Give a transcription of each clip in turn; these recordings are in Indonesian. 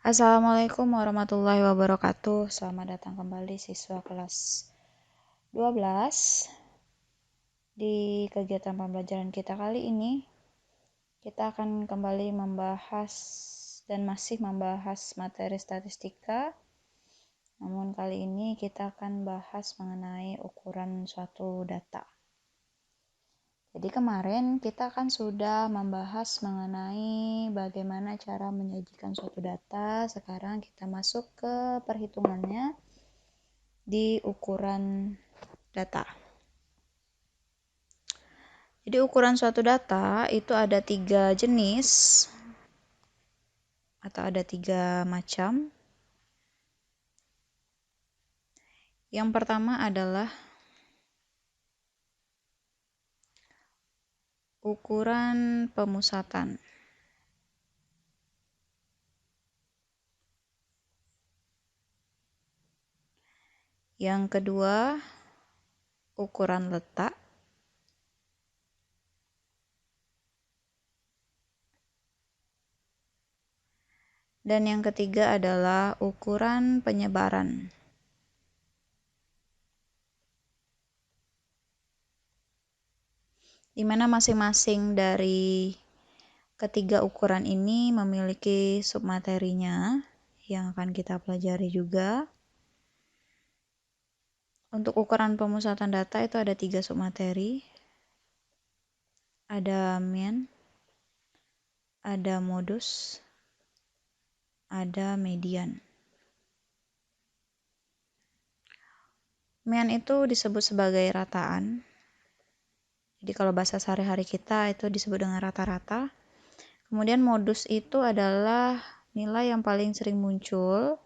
Assalamualaikum warahmatullahi wabarakatuh. Selamat datang kembali siswa kelas 12 di kegiatan pembelajaran kita kali ini. Kita akan kembali membahas dan masih membahas materi statistika. Namun kali ini kita akan bahas mengenai ukuran suatu data. Jadi kemarin kita kan sudah membahas mengenai bagaimana cara menyajikan suatu data. Sekarang kita masuk ke perhitungannya di ukuran data. Jadi ukuran suatu data itu ada 3 jenis atau ada 3 macam. Yang pertama adalah ukuran pemusatan. Yang kedua, ukuran letak. Dan yang ketiga adalah ukuran penyebaran. Di mana masing-masing dari ketiga ukuran ini memiliki submaterinya yang akan kita pelajari juga. Untuk ukuran pemusatan data itu ada 3 submateri. Ada mean, ada modus, ada median. Mean itu disebut sebagai rataan. Jadi kalau bahasa sehari-hari kita itu disebut dengan rata-rata. Kemudian modus itu adalah nilai yang paling sering muncul.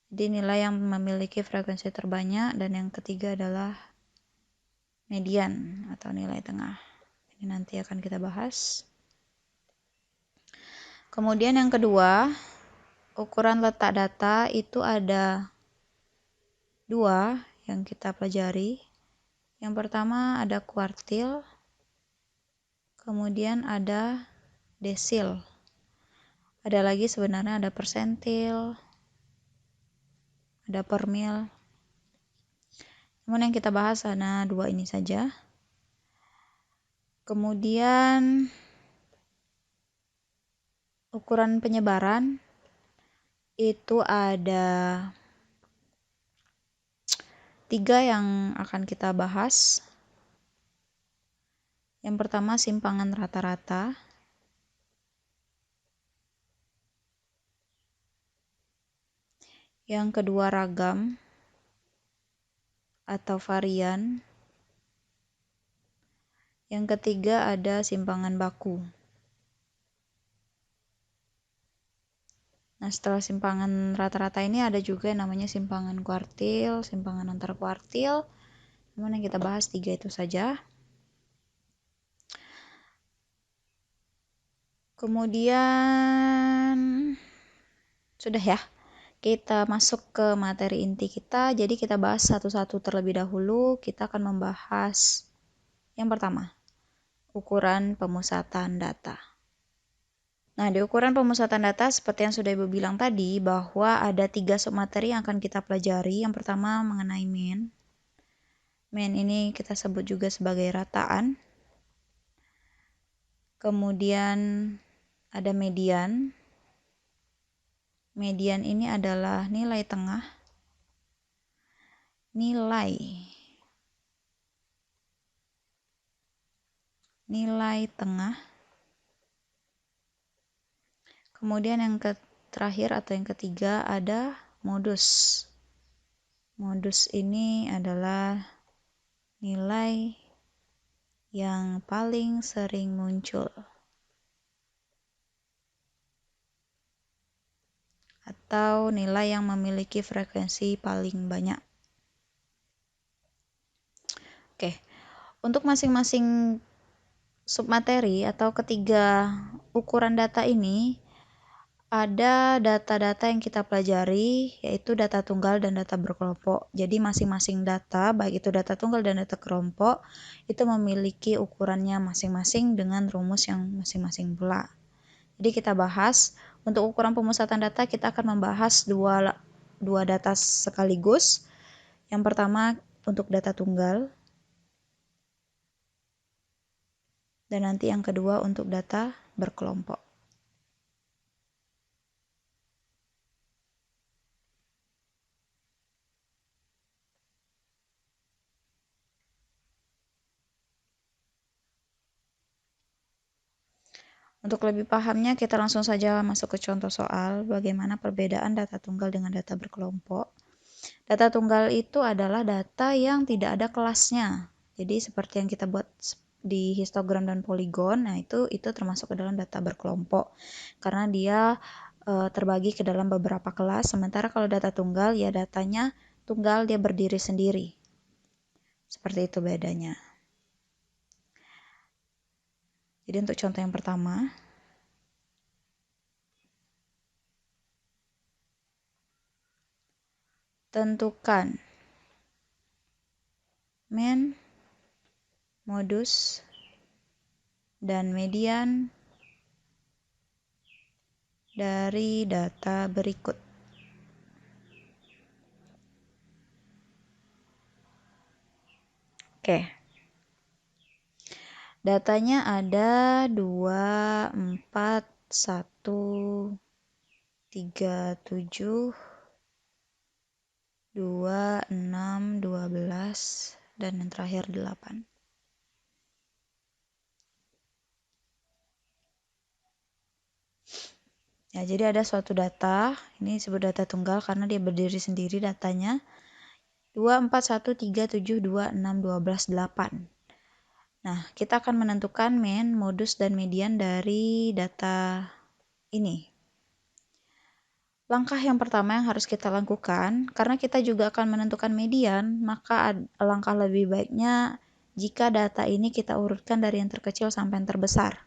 Jadi nilai yang memiliki frekuensi terbanyak. Dan yang ketiga adalah median atau nilai tengah. Ini nanti akan kita bahas. Kemudian yang kedua, ukuran letak data itu ada 2 yang kita pelajari. Yang pertama ada kuartil, kemudian ada desil. Ada lagi sebenarnya ada persentil, ada per mil. Namun yang kita bahas hanya 2 ini saja. Kemudian ukuran penyebaran itu ada 3 yang akan kita bahas. Yang pertama simpangan rata-rata. Yang kedua ragam atau varian. Yang ketiga ada simpangan baku. Nah, setelah simpangan rata-rata ini ada juga yang namanya simpangan kuartil, simpangan antar kuartil. Namun yang kita bahas 3 itu saja. Kemudian sudah ya, kita masuk ke materi inti kita. Jadi kita bahas satu-satu terlebih dahulu. Kita akan membahas yang pertama, ukuran pemusatan data. Nah, di ukuran pemusatan data seperti yang sudah Ibu bilang tadi, bahwa ada 3 submateri yang akan kita pelajari. Yang pertama mengenai mean. Mean ini kita sebut juga sebagai rataan. Kemudian ada median. Median ini adalah nilai tengah. Nilai tengah. Kemudian yang terakhir atau yang ketiga ada modus. Modus ini adalah nilai yang paling sering muncul atau nilai yang memiliki frekuensi paling banyak. Oke, untuk masing-masing submateri atau ketiga ukuran data ini ada data-data yang kita pelajari, yaitu data tunggal dan data berkelompok. Jadi masing-masing data, baik itu data tunggal dan data kelompok, itu memiliki ukurannya masing-masing dengan rumus yang masing-masing pula. Jadi kita bahas Untuk ukuran pemusatan data kita akan membahas dua data sekaligus. Yang pertama untuk data tunggal, dan nanti yang kedua untuk data berkelompok. Untuk lebih pahamnya, kita langsung saja masuk ke contoh soal bagaimana perbedaan data tunggal dengan data berkelompok. Data tunggal itu adalah data yang tidak ada kelasnya. Jadi seperti yang kita buat di histogram dan poligon, nah itu termasuk ke dalam data berkelompok. Karena dia terbagi ke dalam beberapa kelas, sementara kalau data tunggal, ya datanya tunggal, dia berdiri sendiri. Seperti itu bedanya. Jadi untuk contoh yang pertama, tentukan min, modus, dan median dari data berikut. Oke. Datanya ada 2, 4, 1, 3, 7, 2, 6, 12, dan yang terakhir 8. Ya, jadi ada suatu data, ini disebut data tunggal karena dia berdiri sendiri datanya. 2, 4, 1, 3, 7, 2, 6, 12, 8. Nah, kita akan menentukan min, modus, dan median dari data ini. Langkah yang pertama yang harus kita lakukan, karena kita juga akan menentukan median, maka langkah lebih baiknya jika data ini kita urutkan dari yang terkecil sampai yang terbesar.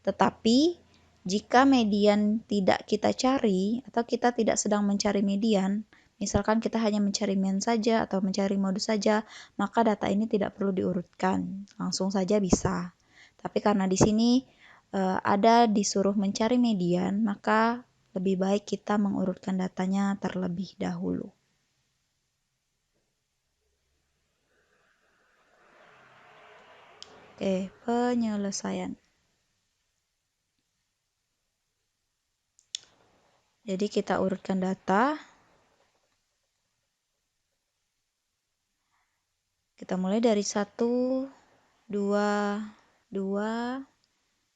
Tetapi, jika median tidak kita cari, atau kita tidak sedang mencari median, misalkan kita hanya mencari min saja atau mencari modus saja, maka data ini tidak perlu diurutkan, langsung saja bisa. Tapi karena di sini ada disuruh mencari median, maka lebih baik kita mengurutkan datanya terlebih dahulu. Oke, penyelesaian. Jadi kita urutkan data. Kita mulai dari 1, 2, 2,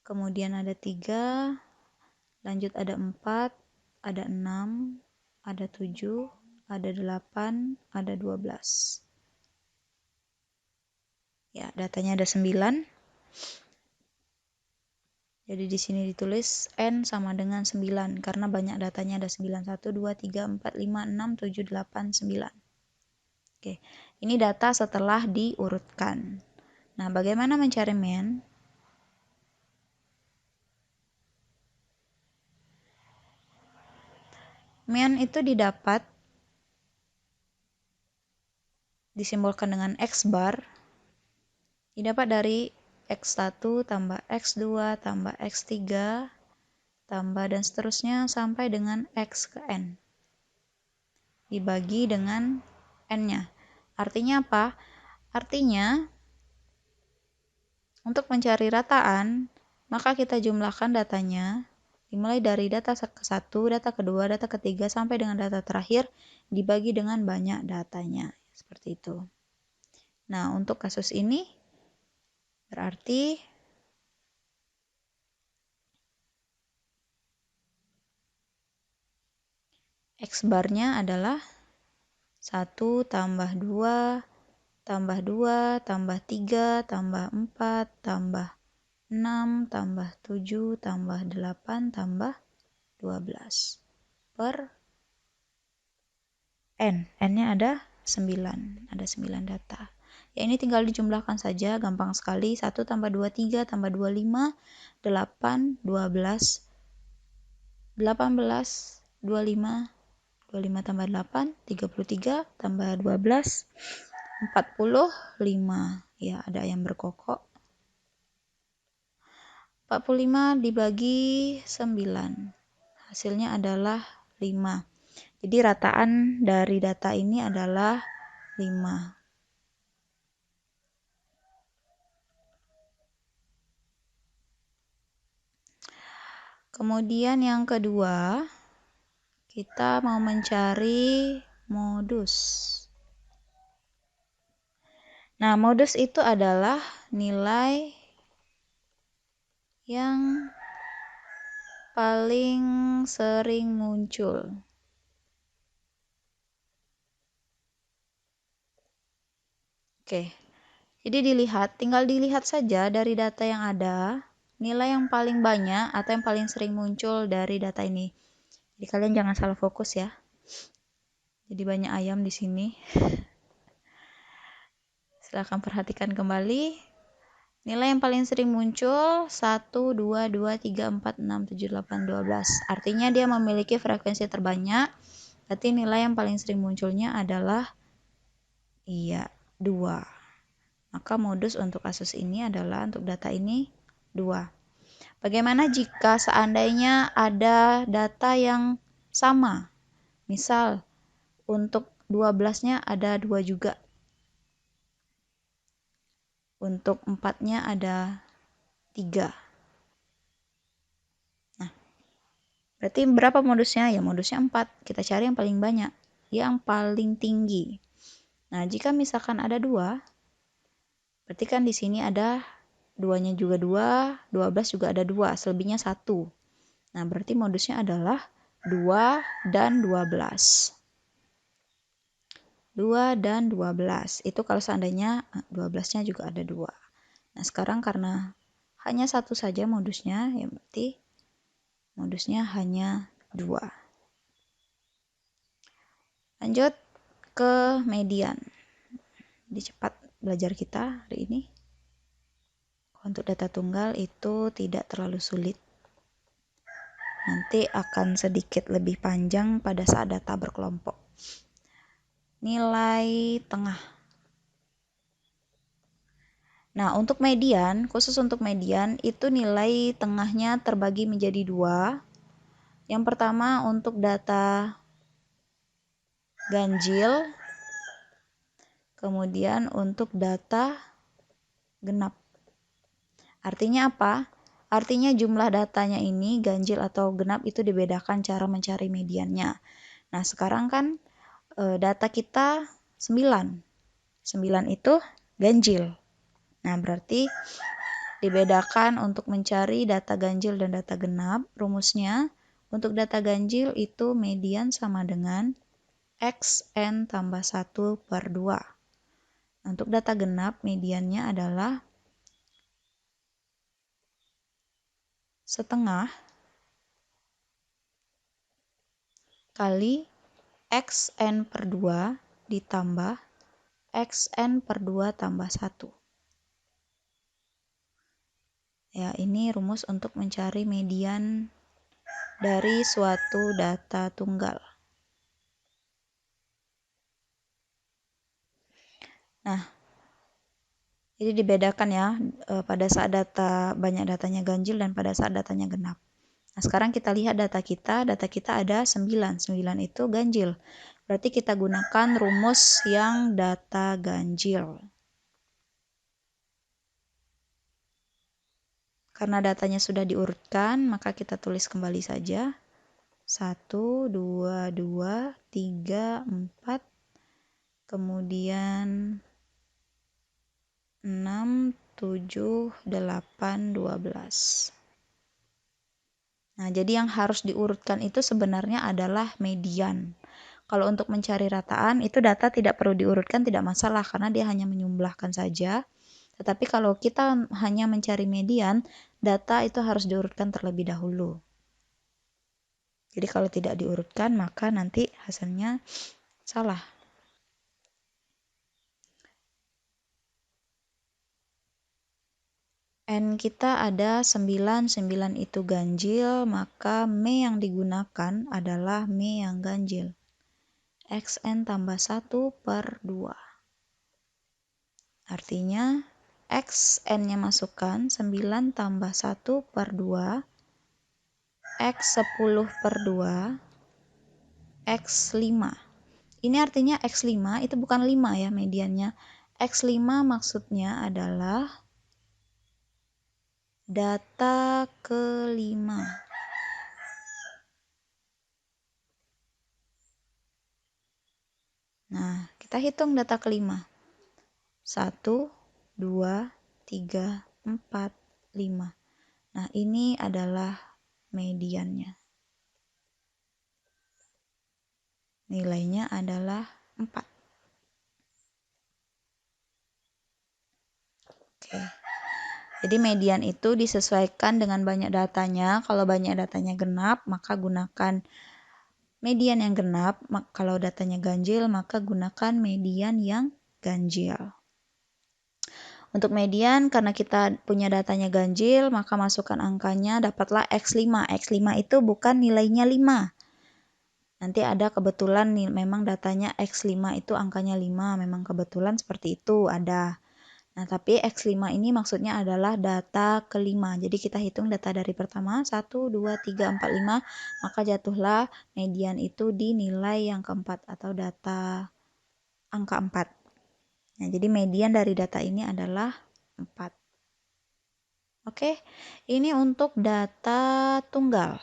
kemudian ada 3, lanjut ada 4, ada 6, ada 7, ada 8, ada 12. Ya, datanya ada 9. Jadi di sini ditulis N sama dengan 9 karena banyak datanya ada 9. 1, 2, 3, 4, 5, 6, 7, 8, 9. Oke, ini data setelah diurutkan. Nah, bagaimana mencari min? Min itu disimbolkan dengan X bar, didapat dari X1 tambah X2 tambah X3 tambah dan seterusnya sampai dengan X ke N. Dibagi dengan N-nya. Artinya apa? Artinya, untuk mencari rataan, maka kita jumlahkan datanya, dimulai dari data ke-1, data kedua, data ketiga, sampai dengan data terakhir, dibagi dengan banyak datanya. Seperti itu. Nah, untuk kasus ini, berarti X barnya adalah 1 tambah 2 tambah 2 tambah 3 tambah 4 tambah 6 tambah 7 tambah 8 tambah 12 per N. N-nya ada 9. Ada 9 data. Ya, ini tinggal dijumlahkan saja, gampang sekali. 1 tambah 2, 3 tambah 2, 5, 8, 12, 18, 25, 25 tambah 8, 33 tambah 12, 45. Ya, ada yang berkokok. 45 dibagi 9. Hasilnya adalah 5. Jadi rataan dari data ini adalah 5. Kemudian yang kedua, kita mau mencari modus. Nah, modus itu adalah nilai yang paling sering muncul. Oke, jadi tinggal dilihat saja dari data yang ada, nilai yang paling banyak atau yang paling sering muncul dari data ini. Jadi kalian jangan salah fokus ya. Jadi banyak ayam di sini. Silahkan perhatikan kembali. Nilai yang paling sering muncul 1, 2, 2, 3, 4, 6, 7, 8, 12. Artinya dia memiliki frekuensi terbanyak. Berarti nilai yang paling sering munculnya adalah 2. Maka modus untuk kasus ini adalah untuk data ini 2. Bagaimana jika seandainya ada data yang sama? Misal untuk 12-nya ada 2 juga. Untuk 4-nya ada 3. Nah, berarti berapa modusnya? Ya modusnya 4. Kita cari yang paling banyak, yang paling tinggi. Nah, jika misalkan ada 2, berarti kan di sini ada 2-nya juga 2, 12 juga ada 2, selebihnya 1. Nah, berarti modusnya adalah 2 dan 12. 2 dan 12. Itu kalau seandainya 12-nya juga ada 2. Nah, sekarang karena hanya satu saja modusnya, ya berarti modusnya hanya 2. Lanjut ke median. Jadi cepat belajar kita hari ini. Untuk data tunggal itu tidak terlalu sulit. Nanti akan sedikit lebih panjang pada saat data berkelompok. Nilai tengah. Nah, untuk median, khusus untuk median, itu nilai tengahnya terbagi menjadi 2. Yang pertama untuk data ganjil, kemudian untuk data genap. Artinya apa? Artinya jumlah datanya ini, ganjil atau genap, itu dibedakan cara mencari mediannya. Nah, sekarang kan data kita 9. 9 itu ganjil. Nah, berarti dibedakan untuk mencari data ganjil dan data genap. Rumusnya, untuk data ganjil itu median sama dengan XN tambah 1 per 2. Untuk data genap, mediannya adalah setengah kali XN per 2 ditambah XN per 2 tambah 1. Ya, ini rumus untuk mencari median dari suatu data tunggal. Nah, jadi dibedakan ya pada saat banyak datanya ganjil dan pada saat datanya genap. Nah, sekarang kita lihat data kita ada 9. 9 itu ganjil. Berarti kita gunakan rumus yang data ganjil. Karena datanya sudah diurutkan, maka kita tulis kembali saja. 1, 2, 2, 3, 4, kemudian 6, 7, 8, 12. Nah, jadi yang harus diurutkan itu sebenarnya adalah median. Kalau untuk mencari rataan, itu data tidak perlu diurutkan, tidak masalah, karena dia hanya menyumlahkan saja. Tetapi kalau kita hanya mencari median, data itu harus diurutkan terlebih dahulu. Jadi kalau tidak diurutkan, maka nanti hasilnya salah. N kita ada 9, 9 itu ganjil, maka me yang digunakan adalah me yang ganjil. XN tambah 1 per 2. Artinya, XN-nya masukkan 9 tambah 1 per 2 X10/2 X5. Ini artinya X5 itu bukan 5 ya mediannya. X5 maksudnya adalah data kelima. Nah, kita hitung data kelima. 1, 2, 3, 4, 5. Nah, ini adalah mediannya. Nilainya adalah 4. Oke. Jadi median itu disesuaikan dengan banyak datanya. Kalau banyak datanya genap, maka gunakan median yang genap. Kalau datanya ganjil, maka gunakan median yang ganjil. Untuk median, karena kita punya datanya ganjil, maka masukkan angkanya, dapatlah X5. X5 itu bukan nilainya 5. Nanti ada kebetulan nih, memang datanya X5 itu angkanya 5. Memang kebetulan seperti itu, ada. Nah, tapi X5 ini maksudnya adalah data kelima. Jadi kita hitung data dari pertama, 1, 2, 3, 4, 5. Maka jatuhlah median itu di nilai yang keempat atau data angka 4. Nah, jadi median dari data ini adalah 4. Oke, ini untuk data tunggal.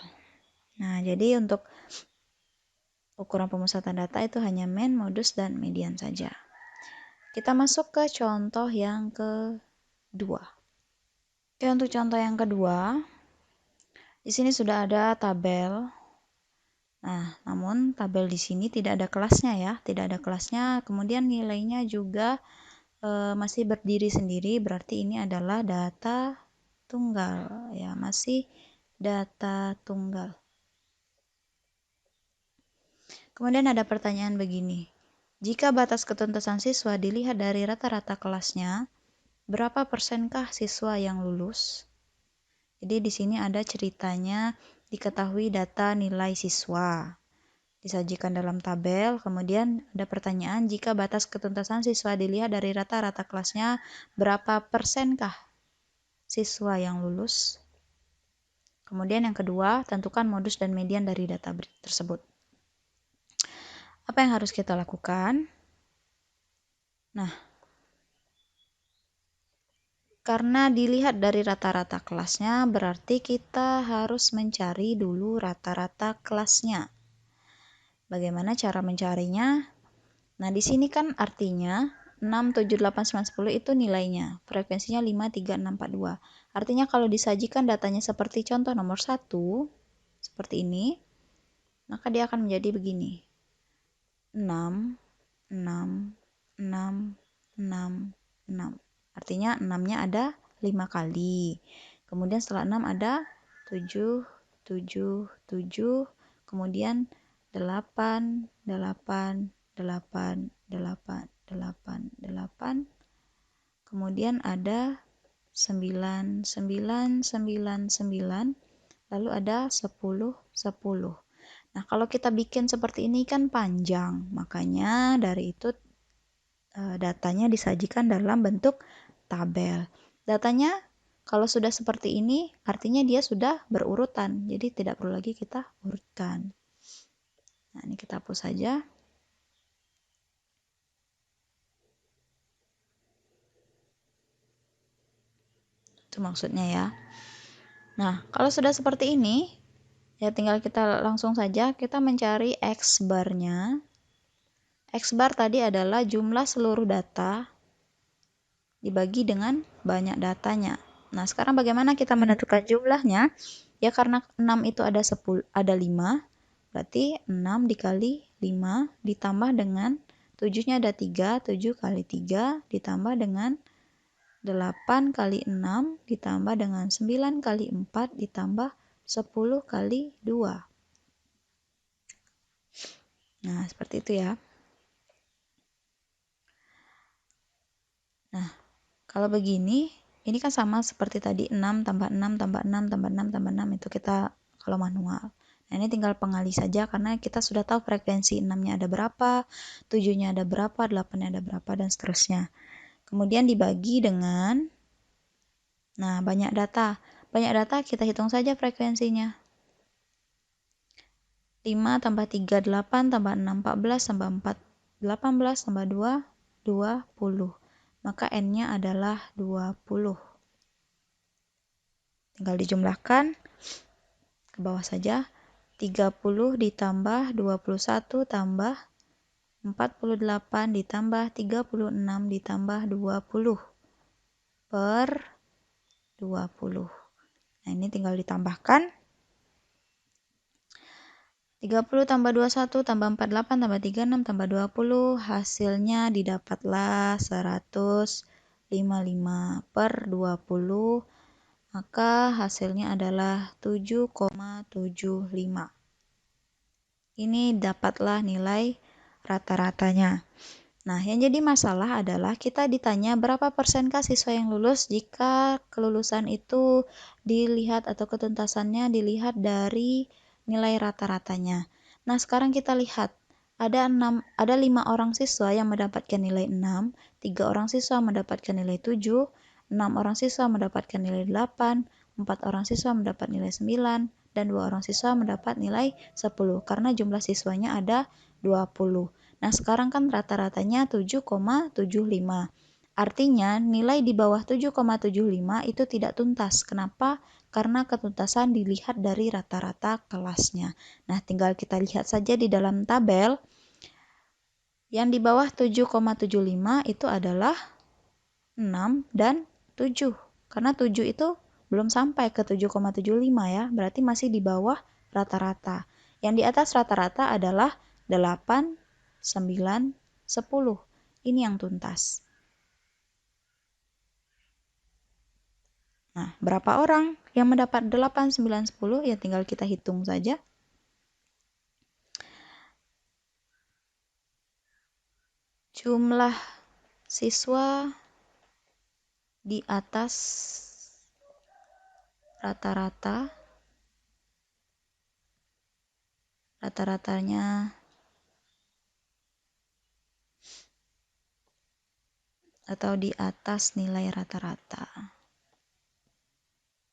Nah, jadi untuk ukuran pemusatan data itu hanya mean, modus, dan median saja. Kita masuk ke contoh yang kedua. Oke, untuk contoh yang kedua, di sini sudah ada tabel. Nah, namun tabel di sini tidak ada kelasnya ya, tidak ada kelasnya. Kemudian nilainya juga masih berdiri sendiri, berarti ini adalah data tunggal ya, masih data tunggal. Kemudian ada pertanyaan begini. Jika batas ketuntasan siswa dilihat dari rata-rata kelasnya, berapa persenkah siswa yang lulus? Jadi di sini ada ceritanya diketahui data nilai siswa. Disajikan dalam tabel, kemudian ada pertanyaan jika batas ketuntasan siswa dilihat dari rata-rata kelasnya, berapa persenkah siswa yang lulus? Kemudian yang kedua, tentukan modus dan median dari data tersebut. Apa yang harus kita lakukan? Nah, karena dilihat dari rata-rata kelasnya, berarti kita harus mencari dulu rata-rata kelasnya. Bagaimana cara mencarinya? Nah, di sini kan artinya 6, 7, 8, 9, 10 itu nilainya. Frekuensinya 5, 3, 6, 4, 2. Artinya kalau disajikan datanya seperti contoh nomor 1, seperti ini, maka dia akan menjadi begini. 6, 6, 6, 6, 6. Artinya 6-nya ada 5 kali. Kemudian setelah 6 ada 7, 7, 7. Kemudian 8, 8, 8, 8, 8, 8. Kemudian ada 9, 9, 9, 9. Lalu ada 10, 10. Nah, kalau kita bikin seperti ini kan panjang. Makanya dari itu datanya disajikan dalam bentuk tabel. Datanya kalau sudah seperti ini, artinya dia sudah berurutan. Jadi tidak perlu lagi kita urutkan. Nah, ini kita hapus saja. Itu maksudnya ya. Nah, kalau sudah seperti ini, ya tinggal kita langsung saja kita mencari X barnya. X bar tadi adalah jumlah seluruh data dibagi dengan banyak datanya. Nah, sekarang bagaimana kita menentukan jumlahnya? Ya karena 6 itu ada 10, ada 5, berarti 6 dikali 5 ditambah dengan 7-nya ada 3, 7 kali 3 ditambah dengan 8 kali 6 ditambah dengan 9 kali 4 ditambah 10 kali 2. Nah, seperti itu ya. Nah, kalau begini, ini kan sama seperti tadi 6 tambah 6 tambah 6 tambah 6 tambah 6 itu kita kalau manual. Nah, ini tinggal pengali saja karena kita sudah tahu frekuensi 6-nya ada berapa, 7-nya ada berapa, 8-nya ada berapa, dan seterusnya. Kemudian dibagi dengan, nah banyak data. Banyak data kita hitung saja frekuensinya. 5 tambah 3, 8 tambah 6, 14 tambah 4, 18 tambah 2, 20. Maka N-nya adalah 20. Tinggal dijumlahkan ke bawah saja. 30 ditambah 21 tambah 48 ditambah 36 ditambah 20 per 20. Nah, ini tinggal ditambahkan. 30 tambah 21 tambah 48 tambah 36 tambah 20, hasilnya didapatlah 155 per 20, maka hasilnya adalah 7,75. Ini dapatlah nilai rata-ratanya. Nah, yang jadi masalah adalah kita ditanya berapa persenkah siswa yang lulus jika kelulusan itu dilihat atau ketuntasannya dilihat dari nilai rata-ratanya. Nah, sekarang kita lihat ada 5 orang siswa yang mendapatkan nilai 6, 3 orang siswa mendapatkan nilai 7, 6 orang siswa mendapatkan nilai 8, 4 orang siswa mendapat nilai 9, dan 2 orang siswa mendapat nilai 10 karena jumlah siswanya ada 20. Nah, sekarang kan rata-ratanya 7,75. Artinya, nilai di bawah 7,75 itu tidak tuntas. Kenapa? Karena ketuntasan dilihat dari rata-rata kelasnya. Nah, tinggal kita lihat saja di dalam tabel. Yang di bawah 7,75 itu adalah 6 dan 7. Karena 7 itu belum sampai ke 7,75 ya. Berarti masih di bawah rata-rata. Yang di atas rata-rata adalah 8, 9, 10. Ini yang tuntas. Nah, berapa orang yang mendapat 8, 9, 10? Ya tinggal kita hitung saja. Jumlah siswa di atas rata-rata, rata-ratanya atau di atas nilai rata-rata.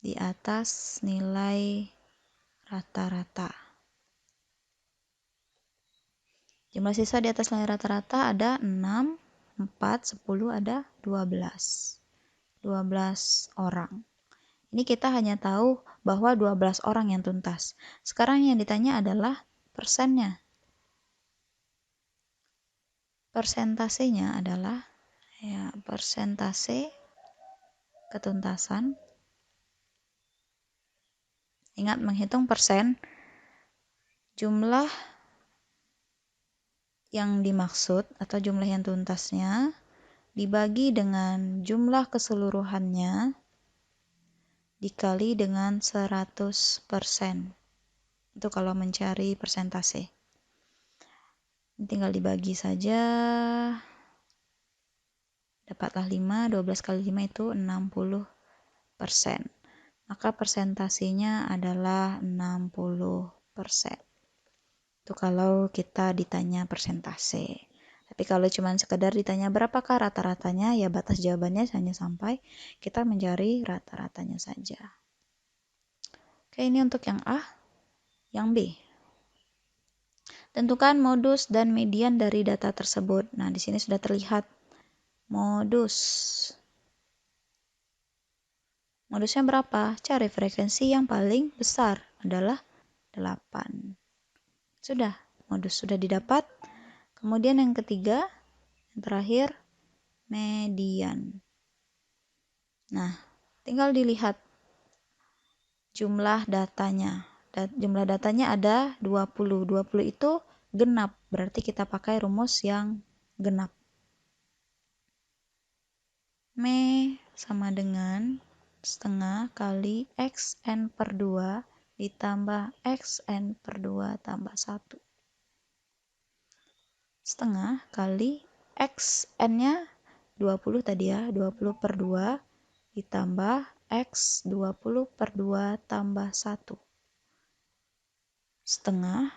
Di atas nilai rata-rata. Jumlah siswa di atas nilai rata-rata ada 6, 4, 10, ada 12. 12 orang. Ini kita hanya tahu bahwa 12 orang yang tuntas. Sekarang yang ditanya adalah persennya. Persentasenya adalah persentase ketuntasan. Ingat menghitung persen, jumlah yang dimaksud atau jumlah yang tuntasnya dibagi dengan jumlah keseluruhannya dikali dengan 100%. Itu kalau mencari persentase. Tinggal dibagi saja. Dapatlah 5, 12 kali 5 itu 60%. Maka persentasenya adalah 60%. Itu kalau kita ditanya persentase. Tapi kalau cuma sekedar ditanya berapakah rata-ratanya, ya batas jawabannya hanya sampai kita mencari rata-ratanya saja. Oke, ini untuk yang A. Yang B. Tentukan modus dan median dari data tersebut. Nah, di sini sudah terlihat modus. Modusnya berapa? Cari frekuensi yang paling besar adalah 8. Sudah, modus sudah didapat. Kemudian yang ketiga, yang terakhir, median. Nah, tinggal dilihat jumlah datanya. Jumlah datanya ada 20. 20 itu genap, berarti kita pakai rumus yang genap. Me sama dengan setengah kali xn per 2 ditambah xn per 2 tambah 1. Setengah kali xn-nya 20 tadi ya, 20 per 2 ditambah x 20 per 2 tambah 1. Setengah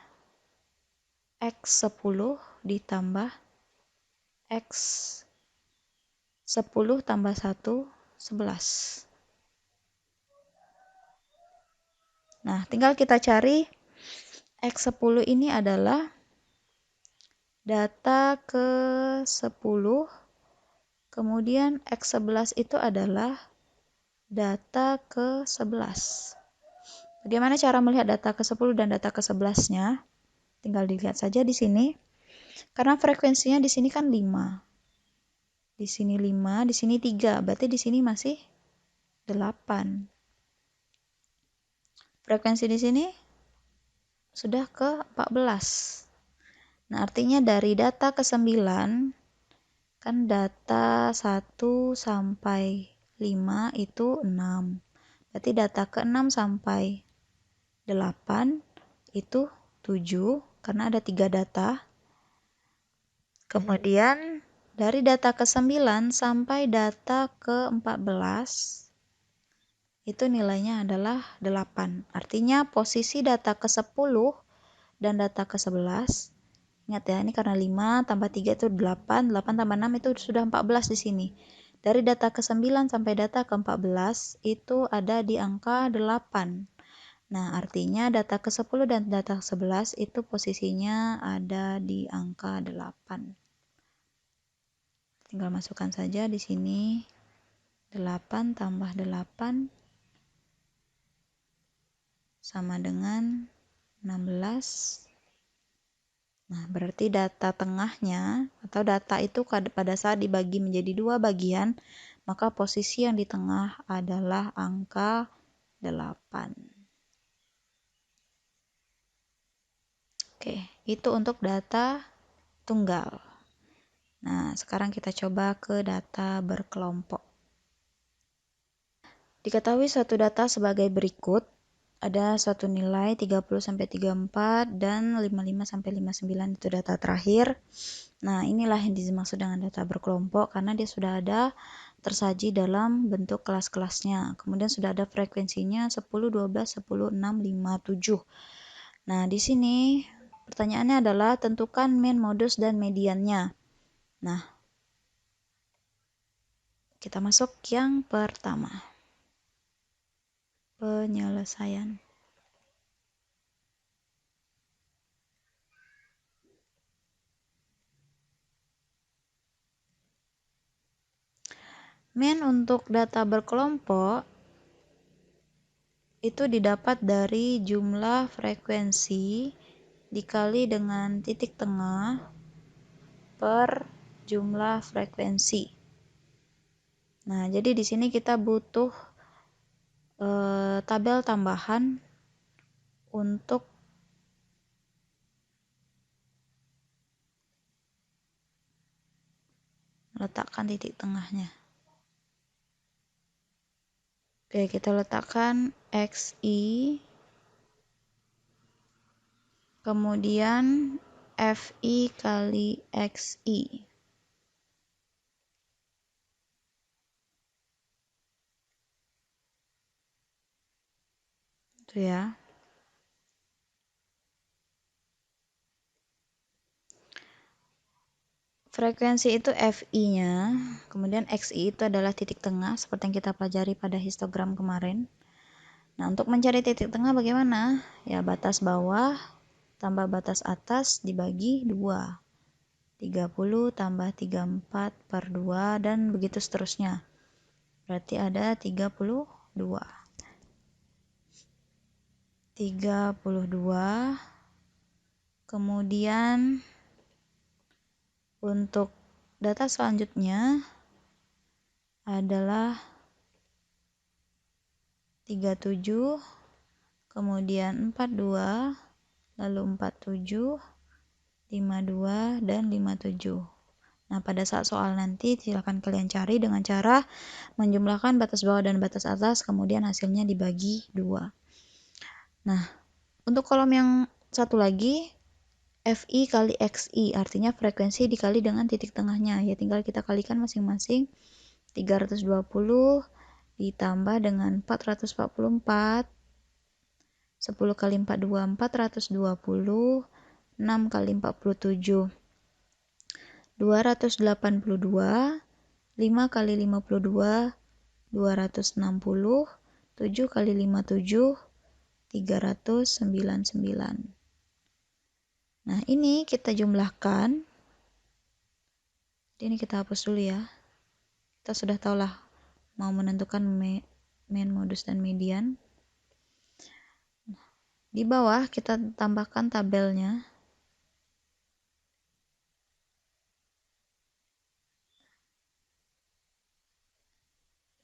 x 10 ditambah x 10 tambah 1, 11. Nah, tinggal kita cari X10 ini adalah data ke-10, kemudian X11 itu adalah data ke-11. Bagaimana cara melihat data ke-10 dan data ke-11-nya? Tinggal dilihat saja di sini. Karena frekuensinya di sini kan 5. Di sini 5, di sini 3. Berarti di sini masih 8. Frekuensi di sini sudah ke 14. Nah, artinya dari data ke-9, kan data 1 sampai 5 itu 6. Berarti data ke-6 sampai 8 itu 7, karena ada 3 data. Kemudian dari data ke-9 sampai data ke-14 itu nilainya adalah 8. Artinya posisi data ke-10 dan data ke-11, ingat ya, ini karena 5 tambah 3 itu 8, 8 tambah 6 itu sudah 14 di sini. Dari data ke-9 sampai data ke-14 itu ada di angka 8. Nah, artinya data ke-10 dan data ke-11 itu posisinya ada di angka 8. Tinggal masukkan saja di sini 8 tambah 8 sama dengan 16. Nah, berarti data tengahnya atau data itu pada saat dibagi menjadi 2 bagian, maka posisi yang di tengah adalah angka 8. Oke, itu untuk data tunggal. Nah, sekarang kita coba ke data berkelompok. Diketahui suatu data sebagai berikut. Ada suatu nilai 30-34 dan 55-59 itu data terakhir. Nah, inilah yang dimaksud dengan data berkelompok karena dia sudah ada tersaji dalam bentuk kelas-kelasnya. Kemudian sudah ada frekuensinya 10, 12, 10, 6, 5, 7. Nah, di sini pertanyaannya adalah tentukan mean, modus, dan mediannya. Nah, kita masuk yang pertama. Penyelesaian. Mean untuk data berkelompok itu didapat dari jumlah frekuensi dikali dengan titik tengah per jumlah frekuensi. Nah, jadi di sini kita butuh tabel tambahan untuk meletakkan titik tengahnya. Oke, kita letakkan XI, kemudian FI kali XI. Itu ya. Frekuensi itu FI-nya, kemudian XI itu adalah titik tengah seperti yang kita pelajari pada histogram kemarin. Nah, untuk mencari titik tengah bagaimana? Ya, batas bawah tambah batas atas dibagi 2. 30 tambah 34 per 2 dan begitu seterusnya. Berarti ada 32. 32. Kemudian untuk data selanjutnya adalah 37, kemudian 42, lalu 47, 52, dan 57. Nah, pada saat soal nanti silakan kalian cari dengan cara menjumlahkan batas bawah dan batas atas, kemudian hasilnya dibagi 2. Nah, untuk kolom yang satu lagi, FI kali XI, artinya frekuensi dikali dengan titik tengahnya. Ya, tinggal kita kalikan masing-masing. 320 ditambah dengan 444. 10 kali 42, 420. 6 kali 47, 282. 5 kali 52, 260. 7 kali 57, 399. Nah, ini kita jumlahkan. Ini kita hapus dulu ya. Kita sudah tahu lah mau menentukan main, modus, dan median. Di bawah kita tambahkan tabelnya.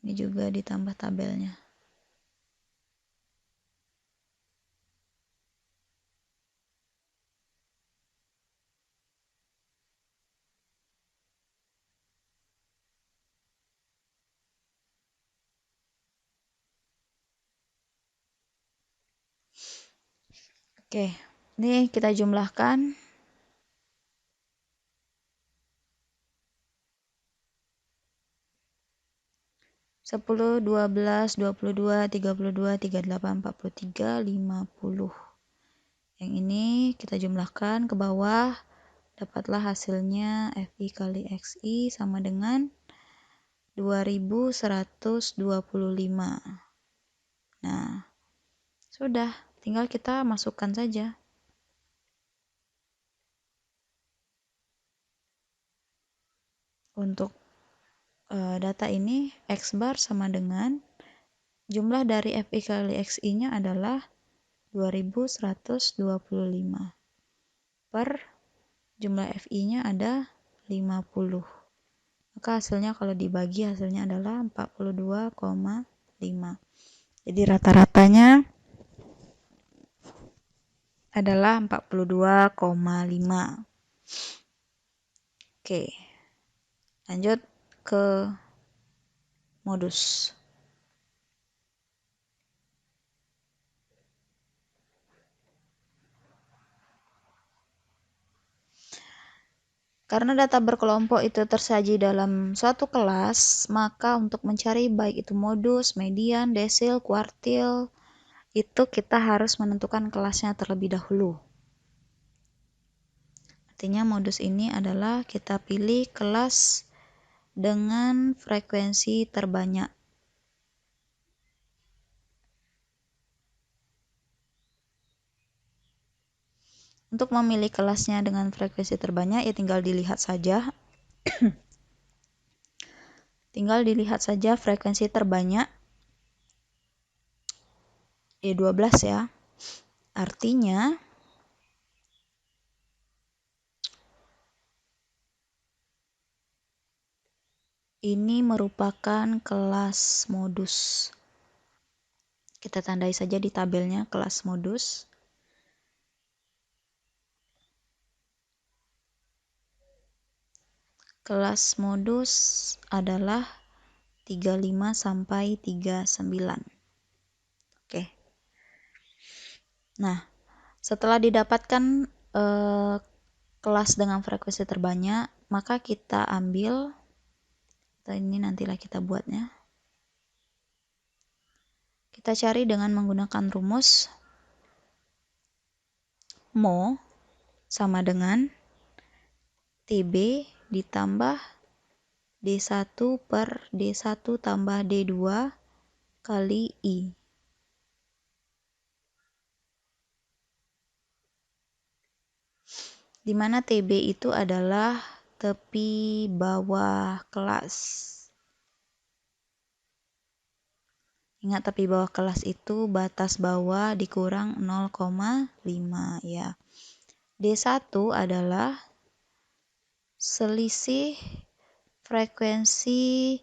Ini juga ditambah tabelnya. Oke, ini kita jumlahkan. Sepuluh, 12, 22, 32, 38, 43, 50. Yang ini kita jumlahkan ke bawah. Dapatlah hasilnya FI kali XI sama dengan 2125. Nah, sudah. Tinggal kita masukkan saja. Untuk data ini, X bar sama dengan jumlah dari FI kali XI-nya adalah 2125 per jumlah FI-nya ada 50. Maka hasilnya kalau dibagi hasilnya adalah 42,5. Jadi rata-ratanya adalah 42,5. Oke. Lanjut ke modus. Karena data berkelompok itu tersaji dalam suatu kelas, maka untuk mencari baik itu modus, median, desil, kuartil, itu kita harus menentukan kelasnya terlebih dahulu. Artinya modus ini adalah kita pilih kelas dengan frekuensi terbanyak. Untuk memilih kelasnya dengan frekuensi terbanyak, ya tinggal dilihat saja. Tinggal dilihat saja frekuensi terbanyak. 12 ya. Artinya, ini merupakan kelas modus. Kita tandai saja di tabelnya kelas modus. Kelas modus adalah 35 sampai 39. Oke. Nah, setelah didapatkan kelas dengan frekuensi terbanyak, maka kita ambil, ini nantilah kita buatnya. Kita cari dengan menggunakan rumus Mo sama dengan TB ditambah D1 per D1 tambah D2 kali I. Di mana TB itu adalah tepi bawah kelas. Ingat, tepi bawah kelas itu batas bawah dikurang 0,5 ya. D1 adalah selisih frekuensi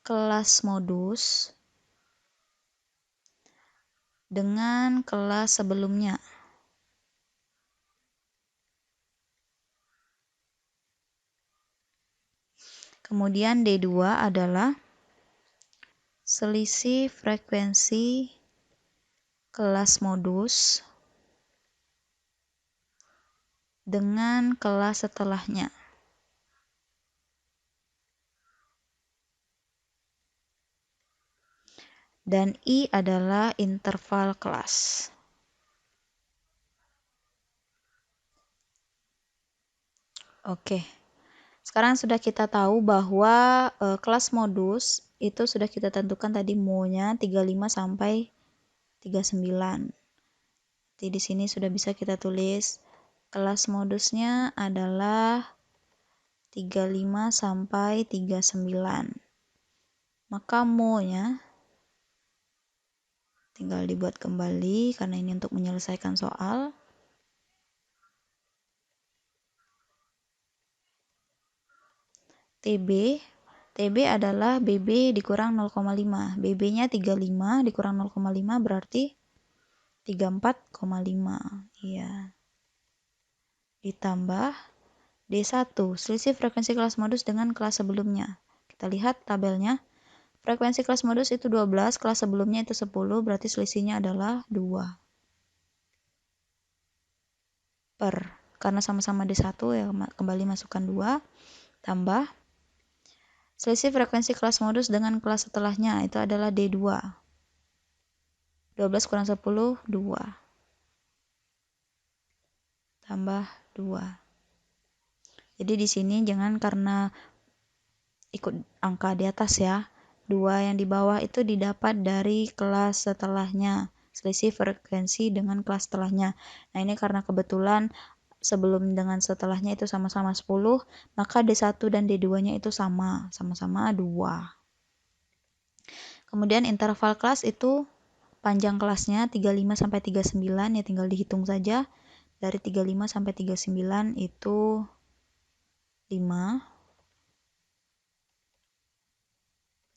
kelas modus dengan kelas sebelumnya. Kemudian D2 adalah selisih frekuensi kelas modus dengan kelas setelahnya. Dan I adalah interval kelas. Oke. Sekarang sudah kita tahu bahwa kelas modus itu sudah kita tentukan tadi mo-nya 35 sampai 39. Jadi di sini sudah bisa kita tulis Kelas modusnya adalah 35 sampai 39. Maka mu-nya tinggal dibuat kembali karena ini untuk menyelesaikan soal. TB adalah BB dikurang 0,5. BB-nya 35 dikurang 0,5 berarti 34,5. Iya. Ditambah D1, selisih frekuensi kelas modus dengan kelas sebelumnya. Kita lihat tabelnya. Frekuensi kelas modus itu 12, kelas sebelumnya itu 10, berarti selisihnya adalah 2. Karena sama-sama D1 ya kembali masukkan 2. Tambah selisih frekuensi kelas modus dengan kelas setelahnya itu adalah D2. 12 kurang 10, 2. Tambah 2. Jadi di sini jangan karena ikut angka di atas ya. 2 yang di bawah itu didapat dari kelas setelahnya. Selisih frekuensi dengan kelas setelahnya. Nah ini karena kebetulan sebelum dengan setelahnya itu sama-sama 10, maka D1 dan D2-nya itu sama-sama 2. Kemudian interval kelas itu panjang kelasnya 35 sampai 39 ya tinggal dihitung saja. Dari 35 sampai 39 itu 5.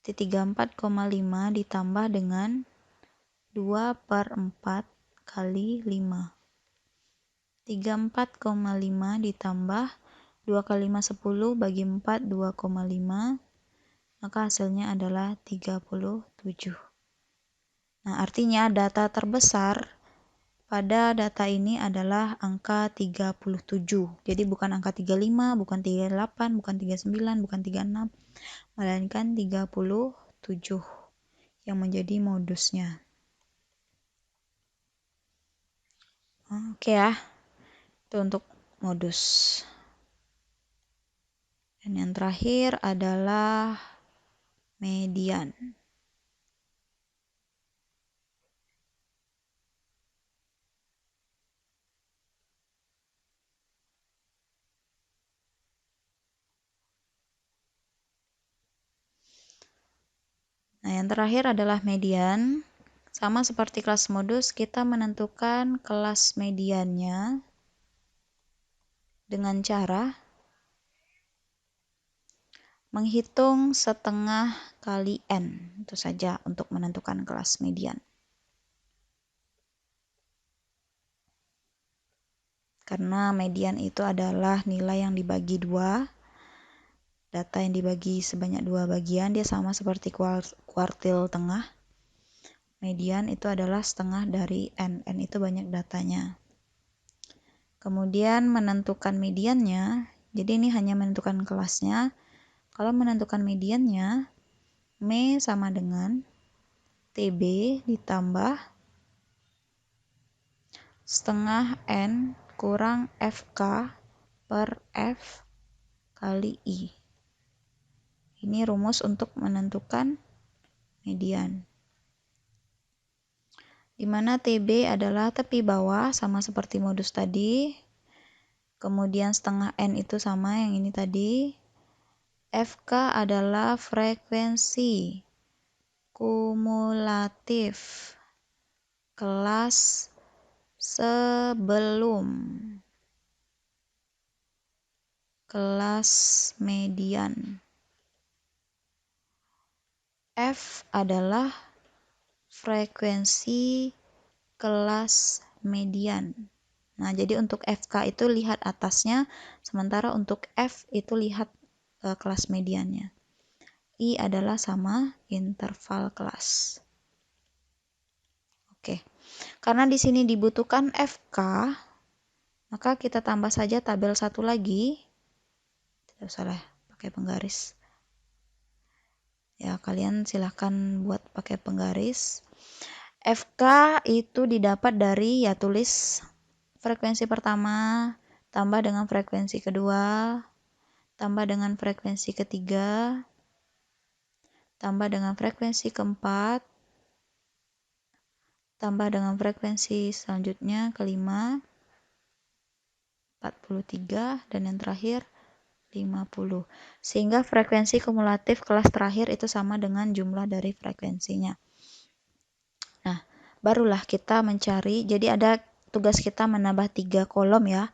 34,5 ditambah dengan 2/4 kali 5. 34,5 ditambah 2 kali 5 10 bagi 4 2,5, maka hasilnya adalah 37. Nah, artinya data terbesar pada data ini adalah angka 37. Jadi bukan angka 35, bukan 38, bukan 39, bukan 36, melainkan 37 yang menjadi modusnya. Oke ya, itu untuk modus. Dan yang terakhir adalah median. Nah, yang terakhir adalah median. Sama seperti kelas modus, kita menentukan kelas mediannya dengan cara menghitung setengah kali N. Itu saja untuk menentukan kelas median. Karena median itu adalah nilai yang dibagi 2. Data yang dibagi sebanyak 2 bagian, dia sama seperti kuartil tengah. Median itu adalah setengah dari N. N itu banyak datanya. Kemudian menentukan mediannya, jadi ini hanya menentukan kelasnya. Kalau menentukan mediannya, M sama dengan TB ditambah setengah N kurang FK per F kali I. Ini rumus untuk menentukan median. Di mana TB adalah tepi bawah sama seperti modus tadi. Kemudian setengah N itu sama yang ini tadi. FK adalah frekuensi kumulatif kelas sebelum kelas median. F adalah frekuensi kelas median. Nah, jadi untuk FK itu lihat atasnya, sementara untuk F itu lihat kelas mediannya. I adalah sama interval kelas. Oke, karena di sini dibutuhkan FK, maka kita tambah saja tabel satu lagi. Tidak usah pakai penggaris. Ya, kalian silahkan buat pakai penggaris. FK itu didapat dari, ya tulis frekuensi pertama, tambah dengan frekuensi kedua, tambah dengan frekuensi ketiga, tambah dengan frekuensi keempat, tambah dengan frekuensi selanjutnya kelima, 43, dan yang terakhir 50. Sehingga frekuensi kumulatif kelas terakhir itu sama dengan jumlah dari frekuensinya. Nah, barulah kita mencari, jadi ada tugas kita menambah 3 kolom ya.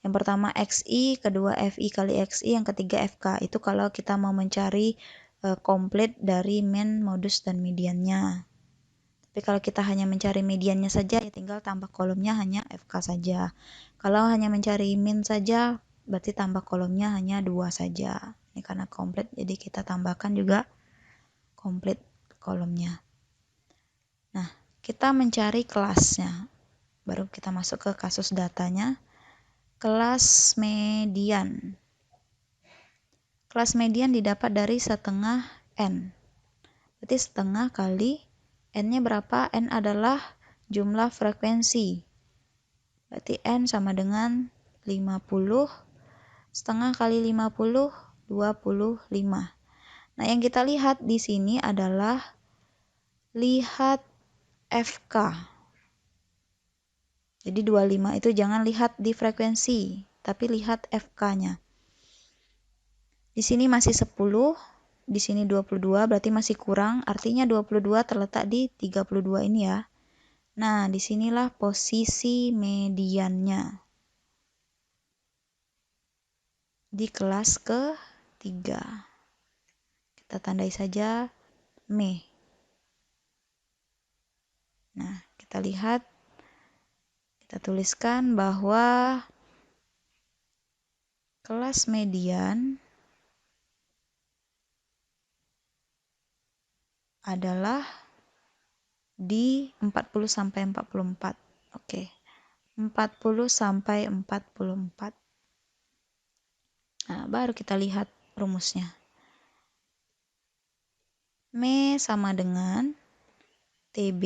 Yang pertama XI, kedua FI kali XI, yang ketiga FK. Itu kalau kita mau mencari komplit dari min, modus, dan mediannya. Tapi kalau kita hanya mencari mediannya saja, ya tinggal tambah kolomnya hanya FK saja. Kalau hanya mencari min saja, berarti tambah kolomnya hanya 2 saja. Ini karena komplit, jadi kita tambahkan juga komplit kolomnya. Nah, kita mencari kelasnya. Baru kita masuk ke kasus datanya. Kelas median. Kelas median didapat dari setengah N. Berarti setengah kali N-nya berapa? N adalah jumlah frekuensi. Berarti N sama dengan 50. Setengah kali 50, 25. Nah, yang kita lihat di sini adalah lihat FK. Jadi 25 itu jangan lihat di frekuensi, tapi lihat FK-nya. Di sini masih 10, di sini 22, berarti masih kurang. Artinya 22 terletak di 32 ini ya. Nah, disinilah posisi mediannya. Di kelas ke-3. Kita tandai saja Me. Nah, kita lihat, kita tuliskan bahwa kelas median adalah di 40 sampai 44. Oke. 40 sampai 44. Nah, baru kita lihat rumusnya. Me sama dengan TB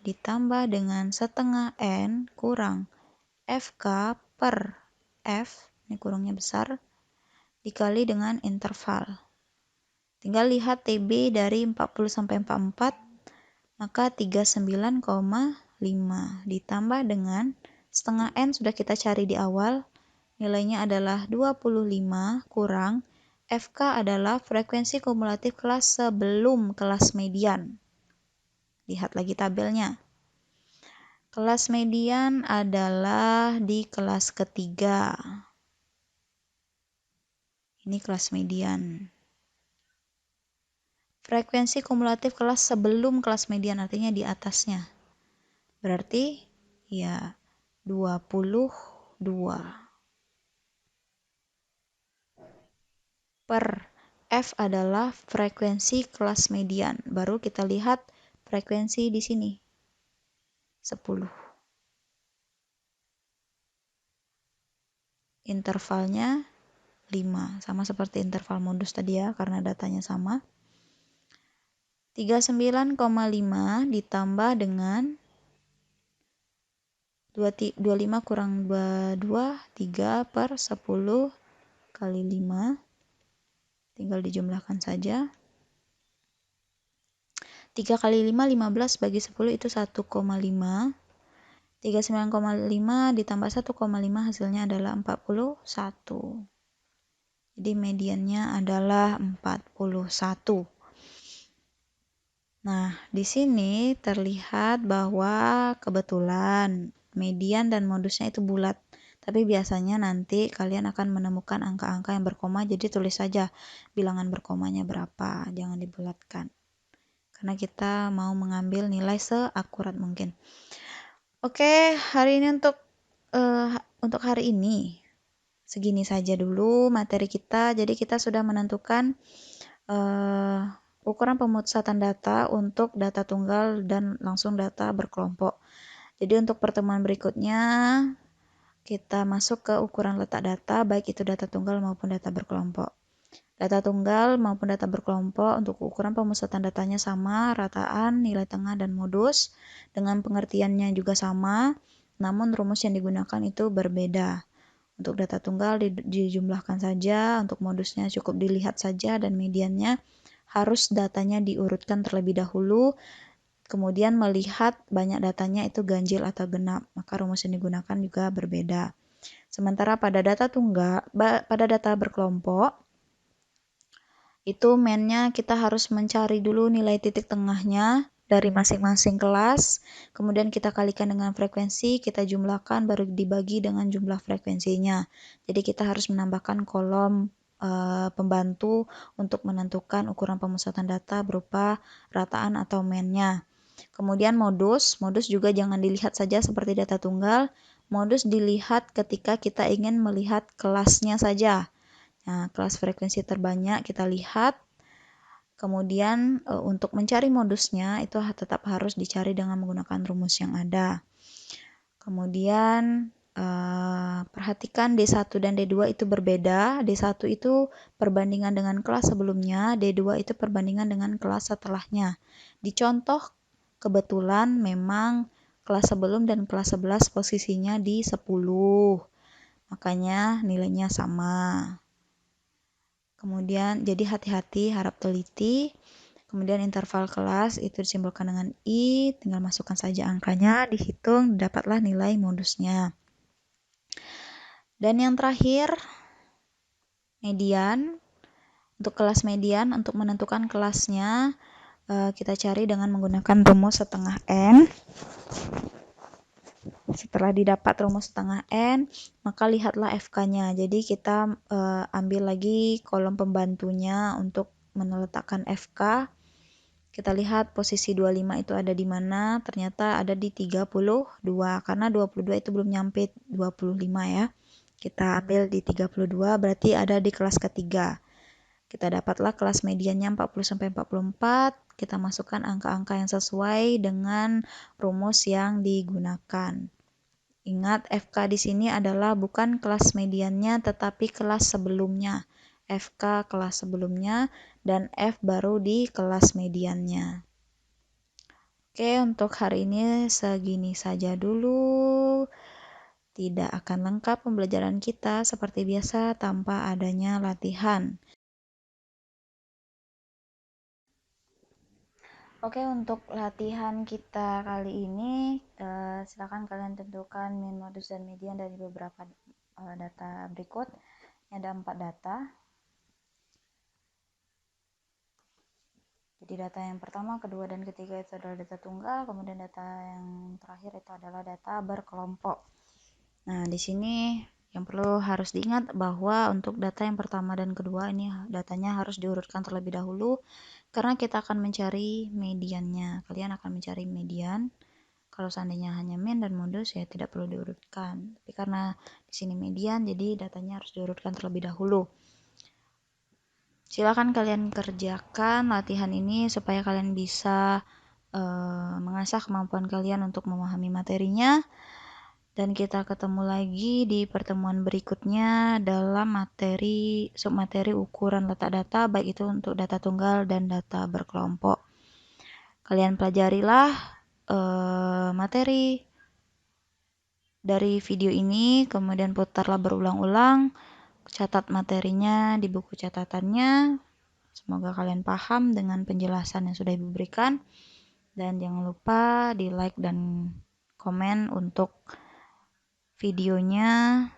ditambah dengan setengah N kurang FK per F, ini kurungnya besar, dikali dengan interval. Tinggal lihat TB dari 40 sampai 44, maka 39,5 ditambah dengan setengah N sudah kita cari di awal, nilainya adalah 25 kurang FK adalah frekuensi kumulatif kelas sebelum kelas median. Lihat lagi tabelnya. Kelas median adalah di kelas ketiga. Ini kelas median. Frekuensi kumulatif kelas sebelum kelas median, artinya di atasnya. Berarti ya 22 per F adalah frekuensi kelas median. Baru kita lihat frekuensi di sini. 10. Intervalnya 5. Sama seperti interval modus tadi ya, karena datanya sama. 39,5 ditambah dengan 25 kurang 22, 3 per 10 kali 5. Tinggal dijumlahkan saja. 3 kali 5, 15 bagi 10 itu 1,5. 39,5 ditambah 1,5 hasilnya adalah 41. Jadi mediannya adalah 41. Nah, di sini terlihat bahwa kebetulan median dan modusnya itu bulat. Tapi biasanya nanti kalian akan menemukan angka-angka yang berkoma, jadi tulis saja bilangan berkomanya berapa, jangan dibulatkan. Karena kita mau mengambil nilai seakurat mungkin. Oke, hari ini untuk hari ini segini saja dulu materi kita. Jadi kita sudah menentukan ukuran pemusatan data untuk data tunggal dan langsung data berkelompok. Jadi untuk pertemuan berikutnya kita masuk ke ukuran letak data, baik itu data tunggal maupun data berkelompok. Data tunggal maupun data berkelompok untuk ukuran pemusatan datanya sama, rataan, nilai tengah, dan modus. Dengan pengertiannya juga sama, namun rumus yang digunakan itu berbeda. Untuk data tunggal dijumlahkan saja, untuk modusnya cukup dilihat saja, dan mediannya harus datanya diurutkan terlebih dahulu, kemudian melihat banyak datanya itu ganjil atau genap, maka rumus yang digunakan juga berbeda. Sementara pada data tunggal, pada data berkelompok, itu mainnya kita harus mencari dulu nilai titik tengahnya dari masing-masing kelas, kemudian kita kalikan dengan frekuensi, kita jumlahkan, baru dibagi dengan jumlah frekuensinya. Jadi kita harus menambahkan kolom pembantu untuk menentukan ukuran pemusatan data berupa rataan atau mainnya. Kemudian modus juga jangan dilihat saja seperti data tunggal, modus dilihat ketika kita ingin melihat kelasnya saja. Nah, kelas frekuensi terbanyak kita lihat. Kemudian untuk mencari modusnya itu tetap harus dicari dengan menggunakan rumus yang ada. Kemudian perhatikan D1 dan D2 itu berbeda. D1 itu perbandingan dengan kelas sebelumnya, D2 itu perbandingan dengan kelas setelahnya. Di contoh kebetulan memang kelas sebelum dan kelas 11 posisinya di 10. Makanya nilainya sama. Kemudian jadi hati-hati, harap teliti. Kemudian interval kelas itu disimbolkan dengan I, tinggal masukkan saja angkanya, dihitung, dapatlah nilai modusnya. Dan yang terakhir, median. Untuk kelas median, untuk menentukan kelasnya, kita cari dengan menggunakan rumus setengah N. Setelah didapat rumus setengah N, maka lihatlah FK-nya. Jadi kita ambil lagi kolom pembantunya untuk meletakkan FK. Kita lihat posisi 25 itu ada di mana, ternyata ada di 32, karena 22 itu belum nyampe 25 ya. Kita ambil di 32, berarti ada di kelas ketiga. Kita dapatlah kelas mediannya 40-44, kita masukkan angka-angka yang sesuai dengan rumus yang digunakan. Ingat, FK di sini adalah bukan kelas mediannya, tetapi kelas sebelumnya. FK kelas sebelumnya, dan F baru di kelas mediannya. Oke, untuk hari ini segini saja dulu. Tidak akan lengkap pembelajaran kita seperti biasa tanpa adanya latihan. Oke, untuk latihan kita kali ini, silakan kalian tentukan min, modus, dan median dari beberapa data berikut. Ada 4 data. Jadi data yang pertama, kedua, dan ketiga itu adalah data tunggal, kemudian data yang terakhir itu adalah data berkelompok. Nah, di sini yang perlu harus diingat bahwa untuk data yang pertama dan kedua ini datanya harus diurutkan terlebih dahulu karena kita akan mencari mediannya. Kalian akan mencari median. Kalau seandainya hanya min dan modus ya tidak perlu diurutkan. Tapi karena di sini median jadi datanya harus diurutkan terlebih dahulu. Silakan kalian kerjakan latihan ini supaya kalian bisa mengasah kemampuan kalian untuk memahami materinya. Dan kita ketemu lagi di pertemuan berikutnya dalam submateri ukuran letak data, baik itu untuk data tunggal dan data berkelompok. Kalian pelajarilah materi dari video ini, kemudian putarlah berulang-ulang, catat materinya di buku catatannya. Semoga kalian paham dengan penjelasan yang sudah diberikan. Dan jangan lupa di like dan komen untuk videonya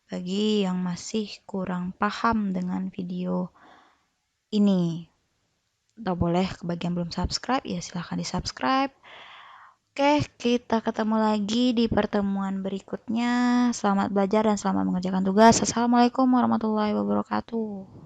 bagi yang masih kurang paham dengan video ini. Atau boleh kebagian belum subscribe, ya silahkan di subscribe. Oke, kita ketemu lagi di pertemuan berikutnya. Selamat belajar dan selamat mengerjakan tugas. Assalamualaikum warahmatullahi wabarakatuh.